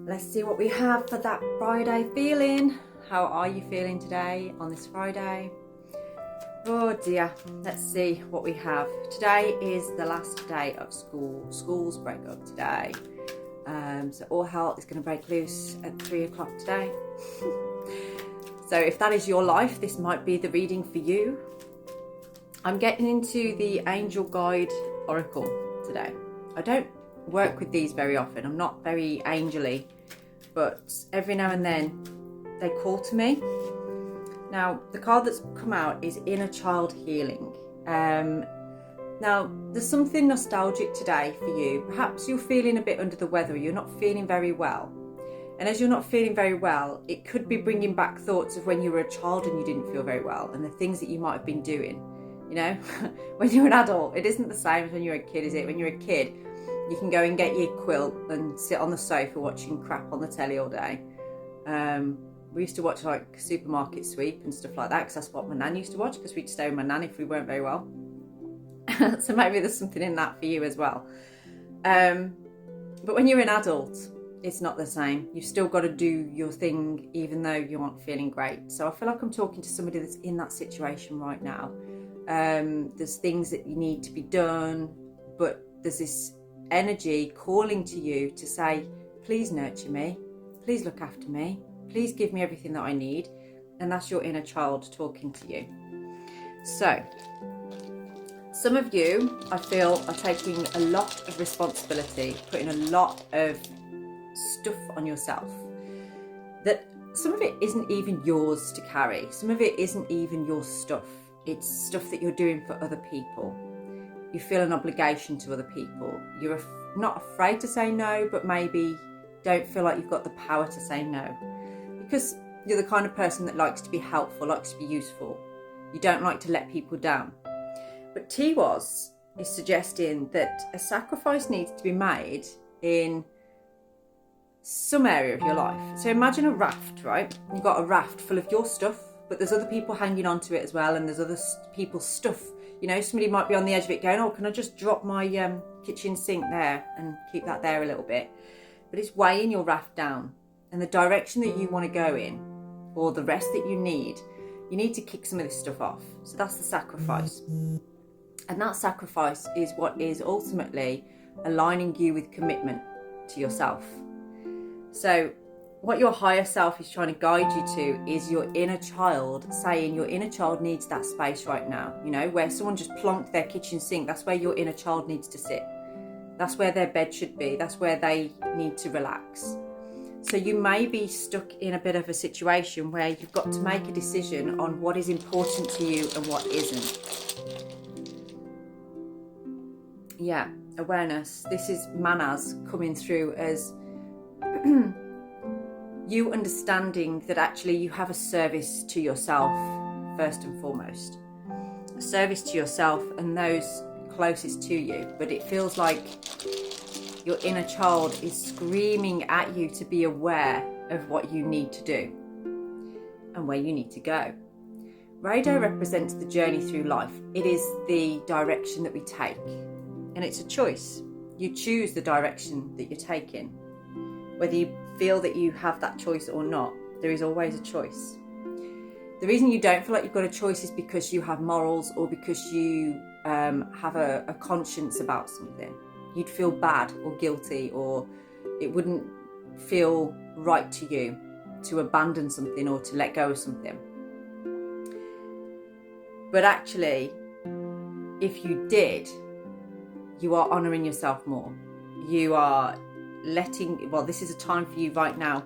Let's see what we have for that Friday feeling. How are you feeling today on this Friday? Oh dear, let's see what we have. Today is the last day of school. Schools break up today. So all hell is going to break loose at 3 o'clock today. So if that is your life, this might be the reading for you. I'm getting into the Angel Guide Oracle today. I don't work with these very often. I'm not very angel-y, but every now and then they call to me. Now, the card that's come out is Inner Child Healing. Now, there's something nostalgic today for you. Perhaps you're feeling a bit under the weather, you're not feeling very well. And as you're not feeling very well, it could be bringing back thoughts of when you were a child and you didn't feel very well, and the things that you might have been doing. You know, when you're an adult, it isn't the same as when you're a kid, is it? When you're a kid, you can go and get your quilt and sit on the sofa watching crap on the telly all day. We used to watch like Supermarket Sweep and stuff like that, because that's what my nan used to watch, because we'd stay with my nan if we weren't very well. So maybe there's something in that for you as well. But when you're an adult, it's not the same. You've still got to do your thing even though you aren't feeling great. So I feel like I'm talking to somebody that's in that situation right now. There's things that you need to be done, but there's this energy calling to you to say, please nurture me, please look after me, please give me everything that I need. And that's your inner child talking to you. So some of you, I feel, are taking a lot of responsibility, putting a lot of stuff on yourself that some of it isn't even yours to carry. Some of it isn't even your stuff. It's stuff that you're doing for other people. You feel an obligation to other people. You're not afraid to say no, but maybe don't feel like you've got the power to say no, because you're the kind of person that likes to be helpful, likes to be useful. You don't like to let people down. But Tiwaz is suggesting that a sacrifice needs to be made in some area of your life. So imagine a raft, right? You've got a raft full of your stuff, but there's other people hanging onto it as well, and there's other people's stuff. You know, somebody might be on the edge of it going, oh, can I just drop my kitchen sink there and keep that there a little bit? But it's weighing your raft down, and the direction that you want to go in, or the rest that you need to kick some of this stuff off. So that's the sacrifice. And that sacrifice is what is ultimately aligning you with commitment to yourself. So what your higher self is trying to guide you to is your inner child, saying your inner child needs that space right now. You know, where someone just plonked their kitchen sink, that's where your inner child needs to sit. That's where their bed should be. That's where they need to relax. So you may be stuck in a bit of a situation where you've got to make a decision on what is important to you and what isn't. Yeah, awareness. This is Manas coming through as you understanding that actually you have a service to yourself first and foremost. A service to yourself and those closest to you. But it feels like your inner child is screaming at you to be aware of what you need to do and where you need to go. Radar represents the journey through life. It is the direction that we take. And it's a choice. You choose the direction that you're taking. Whether you feel that you have that choice or not, there is always a choice. The reason you don't feel like you've got a choice is because you have morals, or because you have a conscience about something. You'd feel bad or guilty, or it wouldn't feel right to you to abandon something or to let go of something. But actually, if you did, you are honouring yourself more. You are this is a time for you right now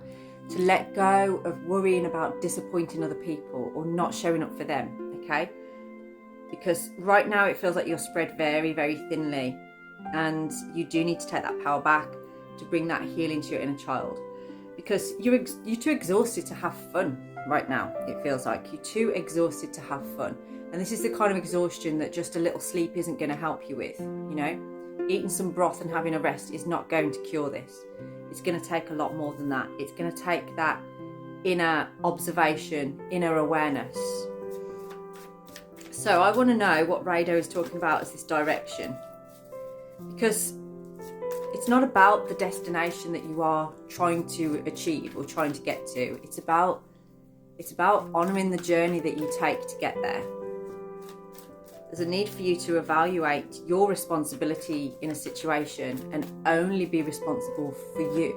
to let go of worrying about disappointing other people or not showing up for them, okay? Because right now it feels like you're spread very, very thinly, and you do need to take that power back to bring that healing to your inner child, because you're too exhausted to have fun right now. It feels like you're too exhausted to have fun. And this is the kind of exhaustion that just a little sleep isn't going to help you with, you know? Eating some broth and having a rest is not going to cure this. It's going to take a lot more than that. It's going to take that inner observation, inner awareness. So I want to know what Radar is talking about as this direction. Because it's not about the destination that you are trying to achieve or trying to get to. It's about honouring the journey that you take to get there. There's a need for you to evaluate your responsibility in a situation and only be responsible for you.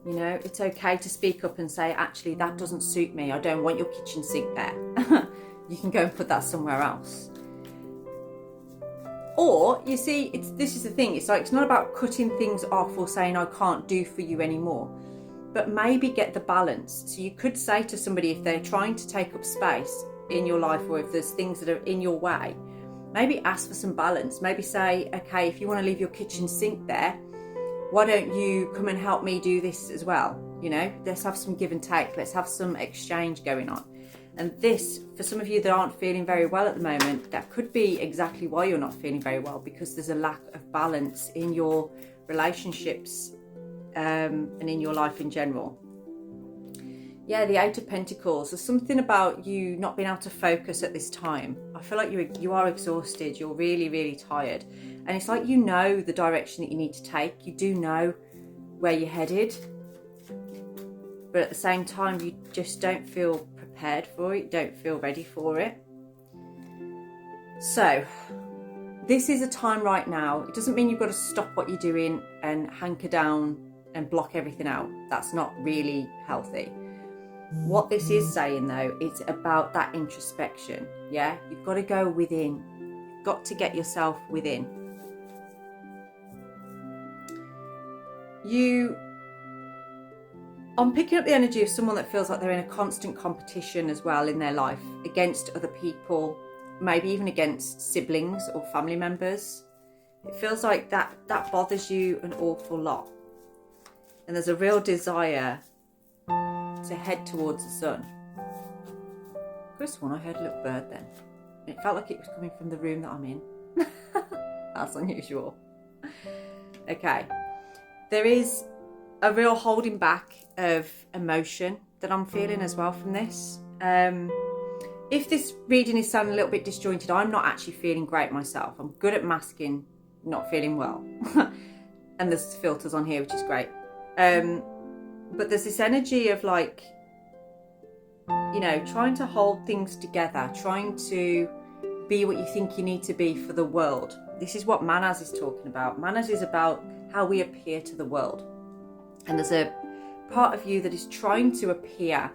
You know, it's okay to speak up and say, actually, that doesn't suit me. I don't want your kitchen sink there. You can go and put that somewhere else. Or, you see, this is the thing. It's like, it's not about cutting things off or saying, I can't do for you anymore. But maybe get the balance. So you could say to somebody, if they're trying to take up space in your life, or if there's things that are in your way, maybe ask for some balance. Maybe say, okay, if you want to leave your kitchen sink there, why don't you come and help me do this as well? You know, let's have some give and take. Let's have some exchange going on. And this, for some of you that aren't feeling very well at the moment, that could be exactly why you're not feeling very well, because there's a lack of balance in your relationships and in your life in general. Yeah, the Eight of Pentacles. There's something about you not being able to focus at this time. I feel like you are exhausted. You're really, really tired. And it's like you know the direction that you need to take. You do know where you're headed. But at the same time, you just don't feel prepared for it. You don't feel ready for it. So, this is a time right now. It doesn't mean you've got to stop what you're doing and hunker down and block everything out. That's not really healthy. What this is saying though, it's about that introspection. Yeah, you've got to go within. You've got to get yourself within. I'm picking up the energy of someone that feels like they're in a constant competition as well in their life, against other people, maybe even against siblings or family members. It feels like that bothers you an awful lot. And there's a real desire to head towards the sun. First one, I heard a little bird then. And it felt like it was coming from the room that I'm in. That's unusual. Okay. There is a real holding back of emotion that I'm feeling as well from this. If this reading is sounding a little bit disjointed, I'm not actually feeling great myself. I'm good at masking not feeling well. And there's filters on here, which is great. But there's this energy of like, you know, trying to hold things together, trying to be what you think you need to be for the world. This is what Manners is talking about. Manners is about how we appear to the world. And there's a part of you that is trying to appear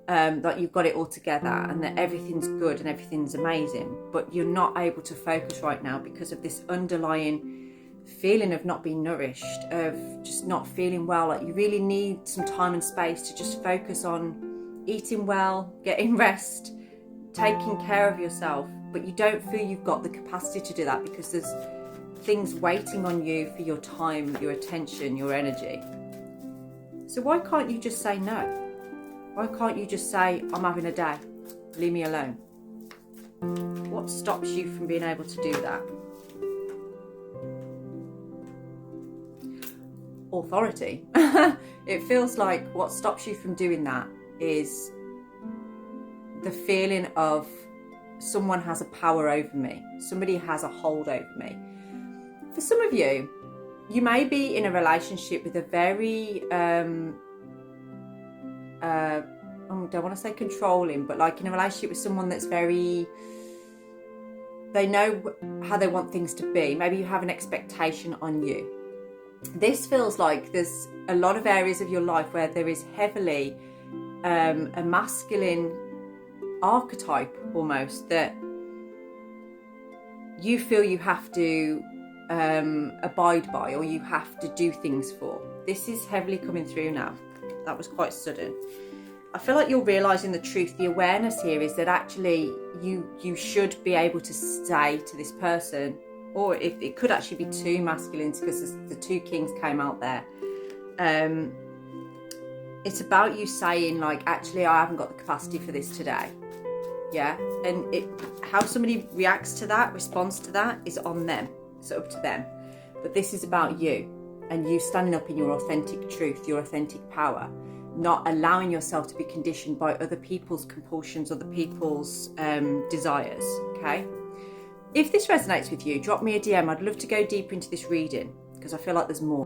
that you've got it all together and that everything's good and everything's amazing, but you're not able to focus right now because of this underlying feeling of not being nourished, of just not feeling well. Like you really need some time and space to just focus on eating well, getting rest, taking care of yourself, but you don't feel you've got the capacity to do that because there's things waiting on you for your time, your attention, your energy. So why can't you just say no? Why can't you just say, I'm having a day, leave me alone? What stops you from being able to do that? Authority. It feels like what stops you from doing that is the feeling of someone has a power over me. Somebody has a hold over me. For some of you, you may be in a relationship with a very, I don't want to say controlling, but like in a relationship with someone that's very, they know how they want things to be. Maybe you have an expectation on you. This feels like there's a lot of areas of your life where there is heavily a masculine archetype almost that you feel you have to abide by, or you have to do things for. This is heavily coming through now. That was quite sudden. I feel like you're realising the truth. The awareness here is that actually you should be able to say to this person, or if it could actually be two masculines because the two kings came out there. It's about you saying like, actually, I haven't got the capacity for this today. Yeah, and how somebody reacts to that, responds to that, is on them. It's up to them. But this is about you and you standing up in your authentic truth, your authentic power, not allowing yourself to be conditioned by other people's compulsions, other people's desires. Okay. If this resonates with you, drop me a DM. I'd love to go deeper into this reading because I feel like there's more.